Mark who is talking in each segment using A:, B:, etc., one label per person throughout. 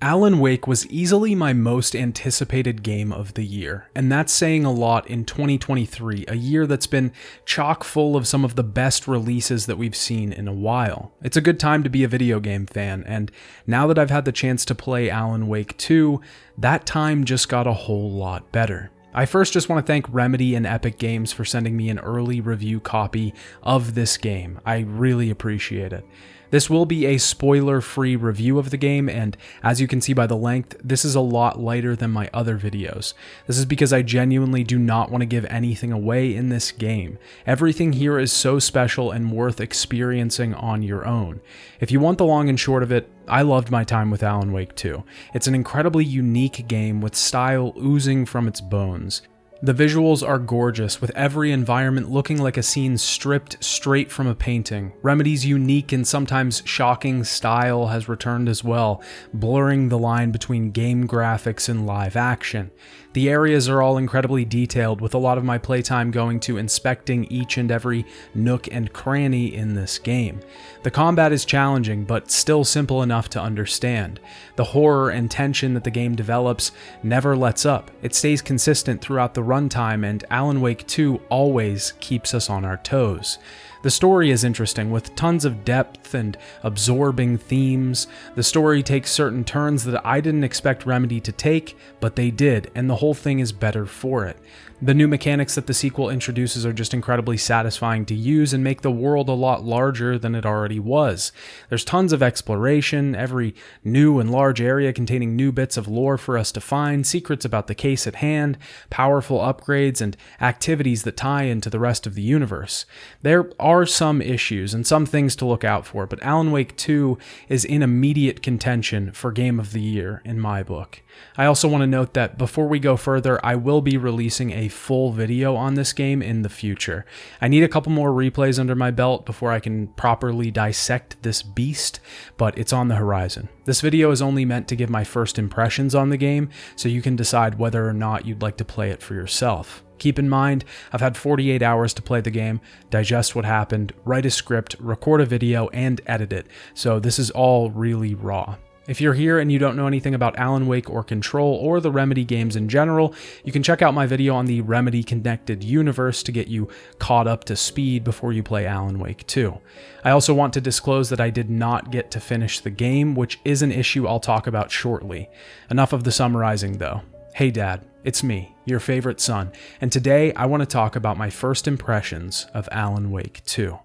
A: Alan Wake was easily my most anticipated game of the year, and that's saying a lot in 2023, a year that's been chock full of some of the best releases that we've seen in a while. It's a good time to be a video game fan, and now that I've had the chance to play Alan Wake 2, that time just got a whole lot better. I first just want to thank Remedy and Epic Games for sending me an early review copy of this game. I really appreciate it. This will be a spoiler-free review of the game, and as you can see by the length, this is a lot lighter than my other videos. This is because I genuinely do not want to give anything away in this game. Everything here is so special and worth experiencing on your own. If you want the long and short of it, I loved my time with Alan Wake 2. It's an incredibly unique game with style oozing from its bones. The visuals are gorgeous, with every environment looking like a scene stripped straight from a painting. Remedy's unique and sometimes shocking style has returned as well, blurring the line between game graphics and live action. The areas are all incredibly detailed, with a lot of my playtime going to inspecting each and every nook and cranny in this game. The combat is challenging, but still simple enough to understand. The horror and tension that the game develops never lets up. It stays consistent throughout the runtime, and Alan Wake 2 always keeps us on our toes. The story is interesting, with tons of depth and absorbing themes. The story takes certain turns that I didn't expect Remedy to take, but they did, and the whole thing is better for it. The new mechanics that the sequel introduces are just incredibly satisfying to use and make the world a lot larger than it already was. There's tons of exploration, every new and large area containing new bits of lore for us to find, secrets about the case at hand, powerful upgrades, and activities that tie into the rest of the universe. There are some issues and some things to look out for, but Alan Wake 2 is in immediate contention for Game of the Year in my book. I also want to note that before we go further, I will be releasing a full video on this game in the future. I need a couple more replays under my belt before I can properly dissect this beast, but it's on the horizon. This video is only meant to give my first impressions on the game, so you can decide whether or not you'd like to play it for yourself. Keep in mind, I've had 48 hours to play the game, digest what happened, write a script, record a video, and edit it, so this is all really raw. If you're here and you don't know anything about Alan Wake or Control or the Remedy games in general, you can check out my video on the Remedy Connected Universe to get you caught up to speed before you play Alan Wake 2. I also want to disclose that I did not get to finish the game, which is an issue I'll talk about shortly. Enough of the summarizing though. Hey Dad, it's me, your favorite son, and today I want to talk about my first impressions of Alan Wake 2.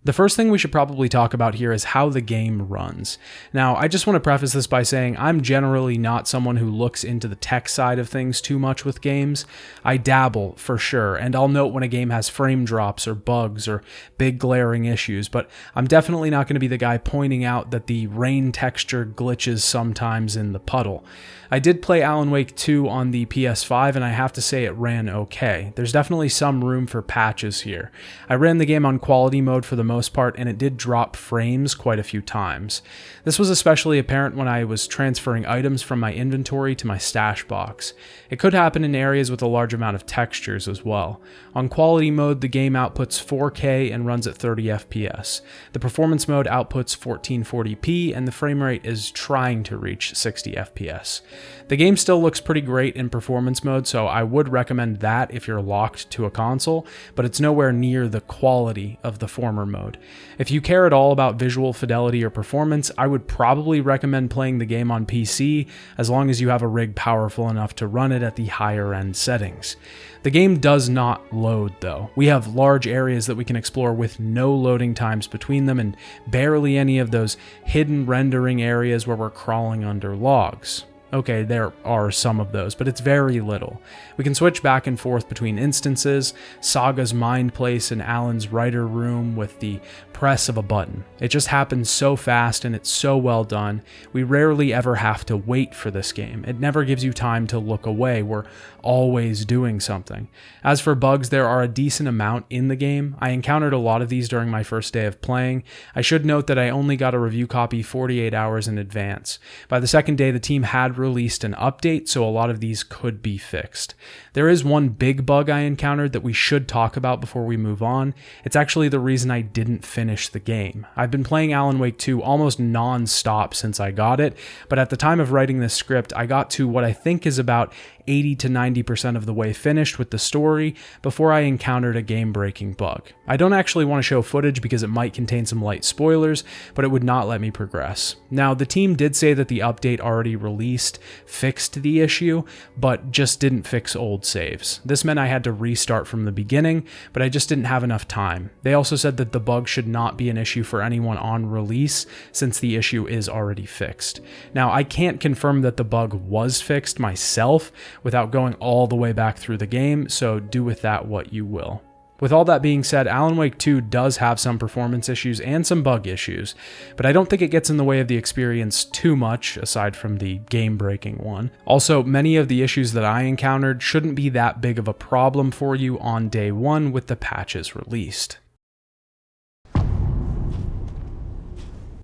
A: The first thing we should probably talk about here is how the game runs. Now, I just want to preface this by saying I'm generally not someone who looks into the tech side of things too much with games. I dabble, for sure, and I'll note when a game has frame drops or bugs or big glaring issues, but I'm definitely not going to be the guy pointing out that the rain texture glitches sometimes in the puddle. I did play Alan Wake 2 on the PS5, and I have to say it ran okay. There's definitely some room for patches here. I ran the game on quality mode for the most part, and it did drop frames quite a few times. This was especially apparent when I was transferring items from my inventory to my stash box. It could happen in areas with a large amount of textures as well. On quality mode, the game outputs 4K and runs at 30 FPS. The performance mode outputs 1440p, and the frame rate is trying to reach 60 FPS. The game still looks pretty great in performance mode, so I would recommend that if you're locked to a console, but it's nowhere near the quality of the former mode. If you care at all about visual fidelity or performance, I would probably recommend playing the game on PC, as long as you have a rig powerful enough to run it at the higher end settings. The game does not load though. We have large areas that we can explore with no loading times between them, and barely any of those hidden rendering areas where we're crawling under logs. Okay, there are some of those, but it's very little. We can switch back and forth between instances, Saga's mind place and Alan's writer room with the press of a button. It just happens so fast and it's so well done. We rarely ever have to wait for this game. It never gives you time to look away. We're always doing something. As for bugs, there are a decent amount in the game. I encountered a lot of these during my first day of playing. I should note that I only got a review copy 48 hours in advance. By the second day, the team had released an update, so a lot of these could be fixed. There is one big bug I encountered that we should talk about before we move on. It's actually the reason I didn't finish the game. I've been playing Alan Wake 2 almost non-stop since I got it, but at the time of writing this script, I got to what I think is about 80 to 90% of the way finished with the story before I encountered a game-breaking bug. I don't actually want to show footage because it might contain some light spoilers, but it would not let me progress. Now, the team did say that the update already released fixed the issue, but just didn't fix old saves. This meant I had to restart from the beginning, but I just didn't have enough time. They also said that the bug should not be an issue for anyone on release since the issue is already fixed. Now, I can't confirm that the bug was fixed myself without going all the way back through the game, so do with that what you will. With all that being said, Alan Wake 2 does have some performance issues and some bug issues, but I don't think it gets in the way of the experience too much, aside from the game-breaking one. Also, many of the issues that I encountered shouldn't be that big of a problem for you on day one with the patches released.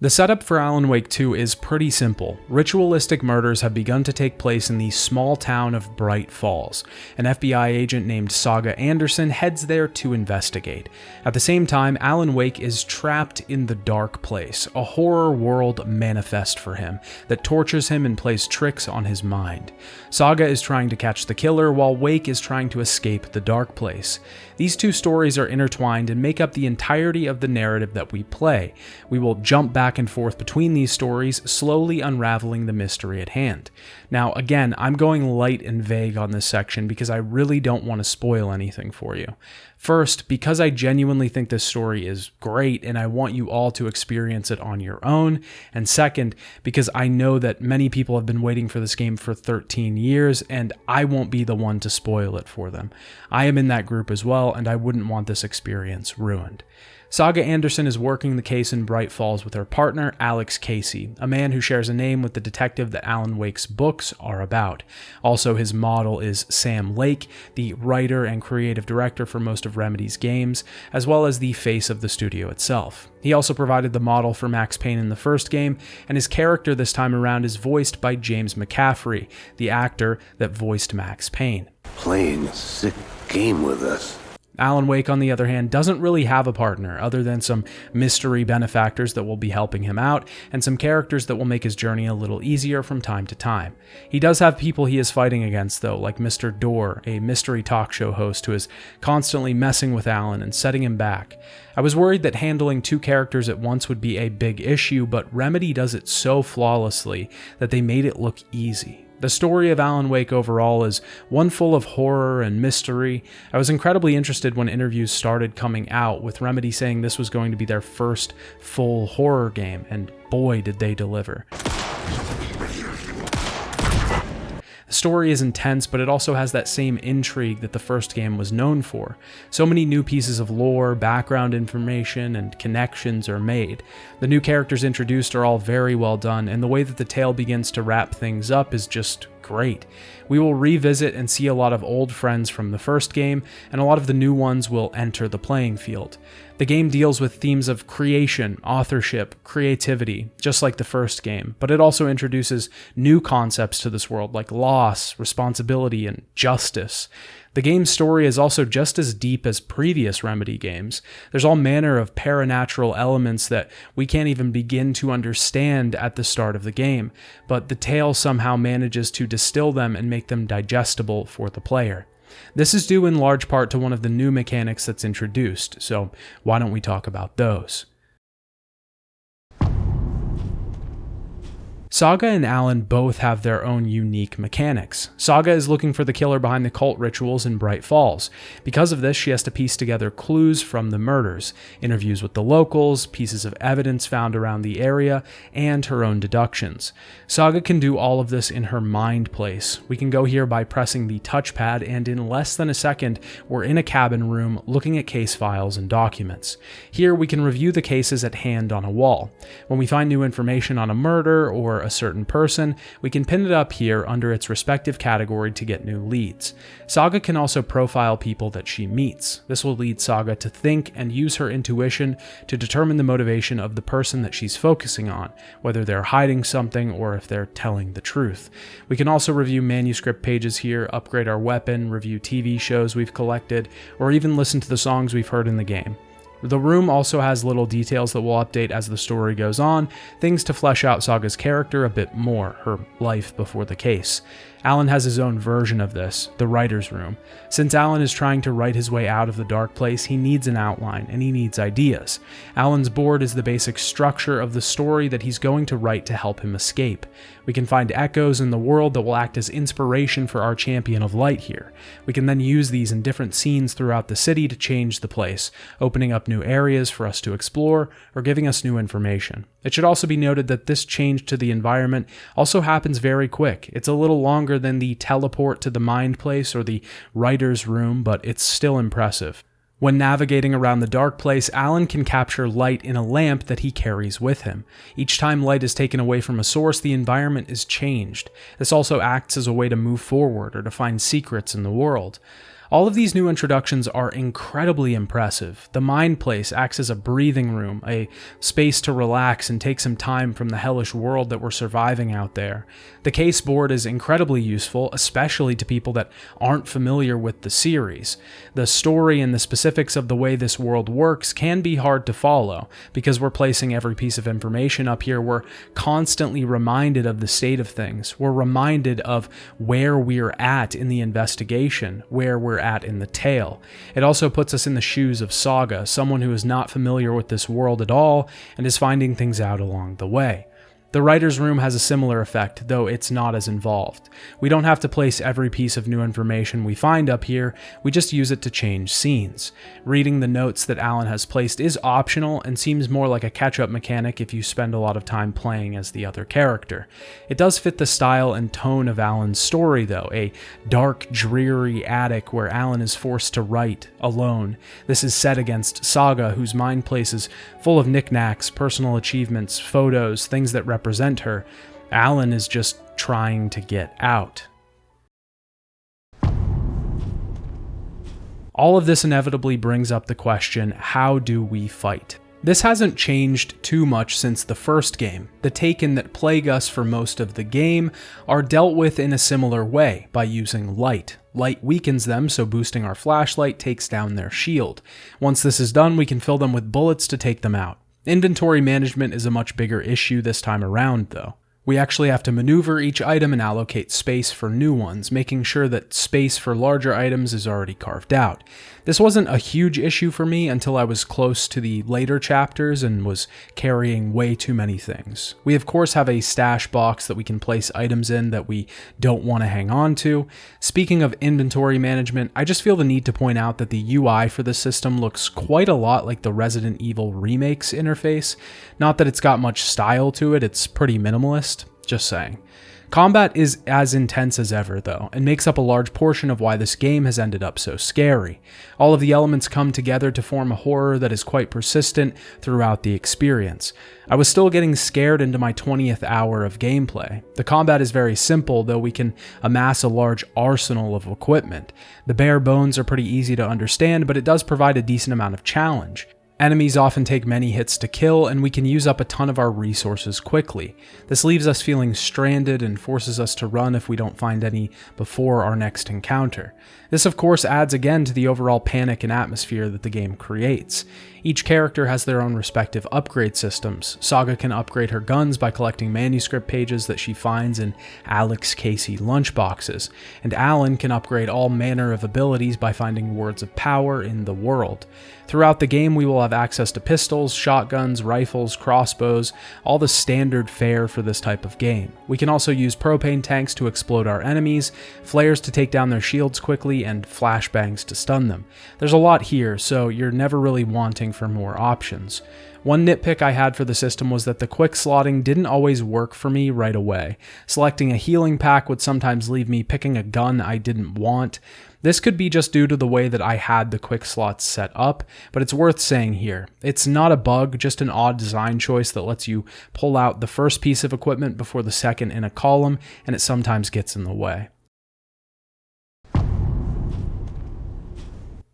A: The setup for Alan Wake 2 is pretty simple. Ritualistic murders have begun to take place in the small town of Bright Falls. An FBI agent named Saga Anderson heads there to investigate. At the same time, Alan Wake is trapped in the Dark Place, a horror world manifest for him that tortures him and plays tricks on his mind. Saga is trying to catch the killer while Wake is trying to escape the Dark Place. These two stories are intertwined and make up the entirety of the narrative that we play. We will jump back and forth between these stories, slowly unraveling the mystery at hand. Now, again, I'm going light and vague on this section because I really don't want to spoil anything for you. First, because I genuinely think this story is great and I want you all to experience it on your own. And second, because I know that many people have been waiting for this game for 13 years and I won't be the one to spoil it for them. I am in that group as well and I wouldn't want this experience ruined. Saga Anderson is working the case in Bright Falls with her partner, Alex Casey, a man who shares a name with the detective that Alan Wake's books are about. Also, his model is Sam Lake, the writer and creative director for most of Remedy's games, as well as the face of the studio itself. He also provided the model for Max Payne in the first game, and his character this time around is voiced by James McCaffrey, the actor that voiced Max Payne.
B: Playing a sick game with us.
A: Alan Wake, on the other hand, doesn't really have a partner other than some mystery benefactors that will be helping him out and some characters that will make his journey a little easier from time to time. He does have people he is fighting against, though, like Mr. Dorr, a mystery talk show host who is constantly messing with Alan and setting him back. I was worried that handling two characters at once would be a big issue, but Remedy does it so flawlessly that they made it look easy. The story of Alan Wake overall is one full of horror and mystery. I was incredibly interested when interviews started coming out, with Remedy saying this was going to be their first full horror game, and boy did they deliver. The story is intense, but it also has that same intrigue that the first game was known for. So many new pieces of lore, background information, and connections are made. The new characters introduced are all very well done, and the way that the tale begins to wrap things up is just great. We will revisit and see a lot of old friends from the first game, and a lot of the new ones will enter the playing field. The game deals with themes of creation, authorship, creativity, just like the first game, but it also introduces new concepts to this world like loss, responsibility, and justice. The game's story is also just as deep as previous Remedy games. There's all manner of paranatural elements that we can't even begin to understand at the start of the game, but the tale somehow manages to distill them and make them digestible for the player. This is due in large part to one of the new mechanics that's introduced, so why don't we talk about those? Saga and Alan both have their own unique mechanics. Saga is looking for the killer behind the cult rituals in Bright Falls. Because of this, she has to piece together clues from the murders, interviews with the locals, pieces of evidence found around the area, and her own deductions. Saga can do all of this in her mind place. We can go here by pressing the touchpad, and in less than a second, we're in a cabin room looking at case files and documents. Here, we can review the cases at hand on a wall. When we find new information on a murder or a a certain person, we can pin it up here under its respective category to get new leads. Saga can also profile people that she meets. This will lead Saga to think and use her intuition to determine the motivation of the person that she's focusing on, whether they're hiding something or if they're telling the truth. We can also review manuscript pages here, upgrade our weapon, review TV shows we've collected, or even listen to the songs we've heard in the game. The room also has little details that will update as the story goes on, things to flesh out Saga's character a bit more, her life before the case. Alan has his own version of this, the writer's room. Since Alan is trying to write his way out of the dark place, he needs an outline, and he needs ideas. Alan's board is the basic structure of the story that he's going to write to help him escape. We can find echoes in the world that will act as inspiration for our champion of light here. We can then use these in different scenes throughout the city to change the place, opening up new areas for us to explore, or giving us new information. It should also be noted that this change to the environment also happens very quick. It's a little longer than the teleport to the mind place or the writer's room, but it's still impressive. When navigating around the dark place, Alan can capture light in a lamp that he carries with him. Each time light is taken away from a source, the environment is changed. This also acts as a way to move forward or to find secrets in the world. All of these new introductions are incredibly impressive. The Mind Place acts as a breathing room, a space to relax and take some time from the hellish world that we're surviving out there. The case board is incredibly useful, especially to people that aren't familiar with the series. The story and the specifics of the way this world works can be hard to follow. Because we're placing every piece of information up here, we're constantly reminded of the state of things. We're reminded of where we're at in the investigation, where we're at in the tale. It also puts us in the shoes of Saga, someone who is not familiar with this world at all and is finding things out along the way. The writer's room has a similar effect, though it's not as involved. We don't have to place every piece of new information we find up here, we just use it to change scenes. Reading the notes that Alan has placed is optional and seems more like a catch-up mechanic if you spend a lot of time playing as the other character. It does fit the style and tone of Alan's story though, a dark, dreary attic where Alan is forced to write alone. This is set against Saga, whose mind place is full of knickknacks, personal achievements, photos, things that represent her. Alan is just trying to get out. All of this inevitably brings up the question, how do we fight? This hasn't changed too much since the first game. The Taken that plague us for most of the game are dealt with in a similar way, by using light. Light weakens them, so boosting our flashlight takes down their shield. Once this is done, we can fill them with bullets to take them out. Inventory management is a much bigger issue this time around, though. We actually have to maneuver each item and allocate space for new ones, making sure that space for larger items is already carved out. This wasn't a huge issue for me until I was close to the later chapters and was carrying way too many things. We of course have a stash box that we can place items in that we don't want to hang on to. Speaking of inventory management, I just feel the need to point out that the UI for this system looks quite a lot like the Resident Evil Remake's interface. Not that it's got much style to it, it's pretty minimalist. Just saying. Combat is as intense as ever, though, and makes up a large portion of why this game has ended up so scary. All of the elements come together to form a horror that is quite persistent throughout the experience. I was still getting scared into my 20th hour of gameplay. The combat is very simple, though we can amass a large arsenal of equipment. The bare bones are pretty easy to understand, but it does provide a decent amount of challenge. Enemies often take many hits to kill, and we can use up a ton of our resources quickly. This leaves us feeling stranded and forces us to run if we don't find any before our next encounter. This of course adds again to the overall panic and atmosphere that the game creates. Each character has their own respective upgrade systems. Saga can upgrade her guns by collecting manuscript pages that she finds in Alex Casey lunchboxes, and Alan can upgrade all manner of abilities by finding words of power in the world. Throughout the game, we will have access to pistols, shotguns, rifles, crossbows, all the standard fare for this type of game. We can also use propane tanks to explode our enemies, flares to take down their shields quickly, and flashbangs to stun them. There's a lot here, so you're never really wanting for more options. One nitpick I had for the system was that the quick slotting didn't always work for me right away. Selecting a healing pack would sometimes leave me picking a gun I didn't want. This could be just due to the way that I had the quick slots set up, but it's worth saying here. It's not a bug, just an odd design choice that lets you pull out the first piece of equipment before the second in a column, and it sometimes gets in the way.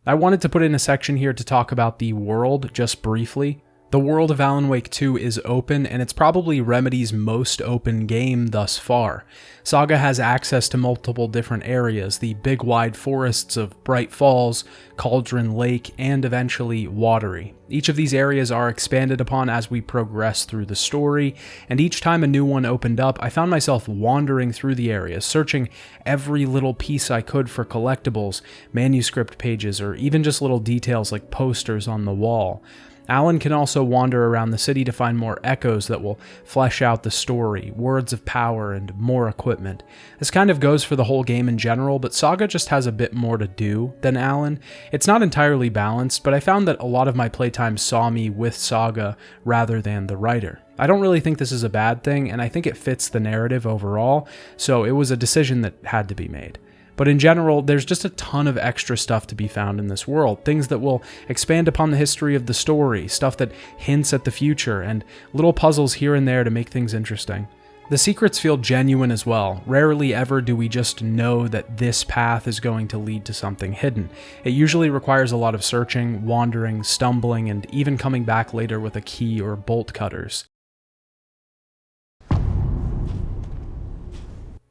A: I wanted to put in a section here to talk about the world just briefly. The world of Alan Wake 2 is open, and it's probably Remedy's most open game thus far. Saga has access to multiple different areas, the big wide forests of Bright Falls, Cauldron Lake, and eventually Watery. Each of these areas are expanded upon as we progress through the story, and each time a new one opened up, I found myself wandering through the areas, searching every little piece I could for collectibles, manuscript pages, or even just little details like posters on the wall. Alan can also wander around the city to find more echoes that will flesh out the story, words of power, and more equipment. This kind of goes for the whole game in general, but Saga just has a bit more to do than Alan. It's not entirely balanced, but I found that a lot of my playtime saw me with Saga rather than the writer. I don't really think this is a bad thing, and I think it fits the narrative overall, so it was a decision that had to be made. But in general, there's just a ton of extra stuff to be found in this world, things that will expand upon the history of the story, stuff that hints at the future, and little puzzles here and there to make things interesting. The secrets feel genuine as well. Rarely ever do we just know that this path is going to lead to something hidden. It usually requires a lot of searching, wandering, stumbling, and even coming back later with a key or bolt cutters.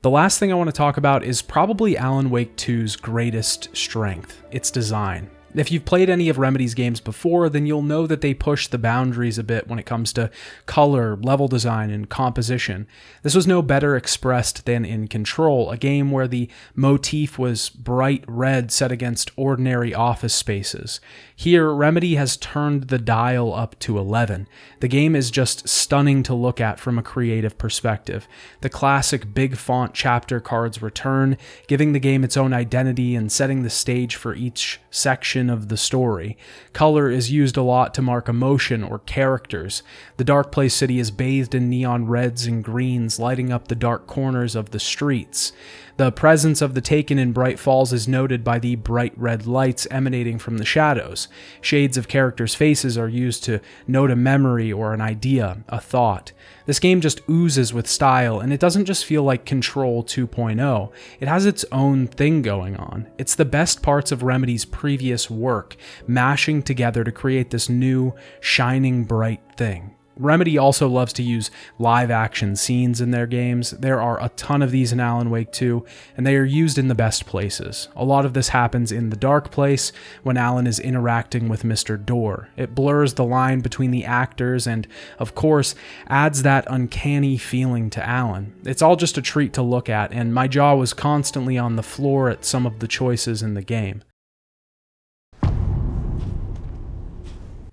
A: The last thing I want to talk about is probably Alan Wake 2's greatest strength, its design. If you've played any of Remedy's games before, then you'll know that they push the boundaries a bit when it comes to color, level design, and composition. This was no better expressed than in Control, a game where the motif was bright red set against ordinary office spaces. Here, Remedy has turned the dial up to 11. The game is just stunning to look at from a creative perspective. The classic big font chapter cards return, giving the game its own identity and setting the stage for each section of the story. Color is used a lot to mark emotion or characters. The Dark Place city is bathed in neon reds and greens, lighting up the dark corners of the streets. The presence of the Taken in Bright Falls is noted by the bright red lights emanating from the shadows. Shades of characters' faces are used to note a memory or an idea, a thought. This game just oozes with style, and it doesn't just feel like Control 2.0. It has its own thing going on. It's the best parts of Remedy's previous work, mashing together to create this new, shining bright thing. Remedy also loves to use live-action scenes in their games. There are a ton of these in Alan Wake 2, and they are used in the best places. A lot of this happens in the Dark Place, when Alan is interacting with Mr. Door. It blurs the line between the actors and, of course, adds that uncanny feeling to Alan. It's all just a treat to look at, and my jaw was constantly on the floor at some of the choices in the game.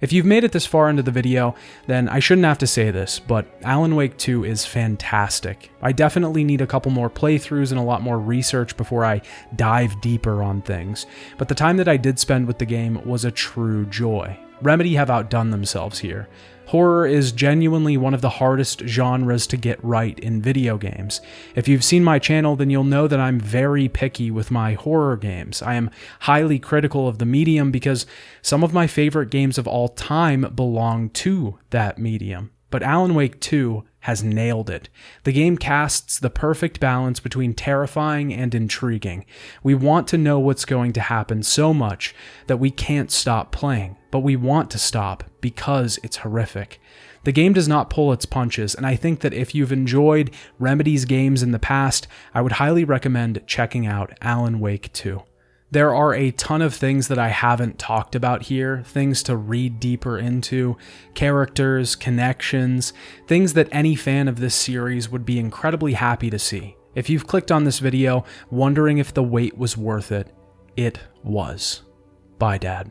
A: If you've made it this far into the video, then I shouldn't have to say this, but Alan Wake 2 is fantastic. I definitely need a couple more playthroughs and a lot more research before I dive deeper on things, but the time that I did spend with the game was a true joy. Remedy have outdone themselves here. Horror is genuinely one of the hardest genres to get right in video games. If you've seen my channel, then you'll know that I'm very picky with my horror games. I am highly critical of the medium because some of my favorite games of all time belong to that medium. But Alan Wake 2 has nailed it. The game casts the perfect balance between terrifying and intriguing. We want to know what's going to happen so much that we can't stop playing, but we want to stop because it's horrific. The game does not pull its punches, and I think that if you've enjoyed Remedy's games in the past, I would highly recommend checking out Alan Wake 2. There are a ton of things that I haven't talked about here, things to read deeper into, characters, connections, things that any fan of this series would be incredibly happy to see. If you've clicked on this video wondering if the wait was worth it, it was. Bye, Dad.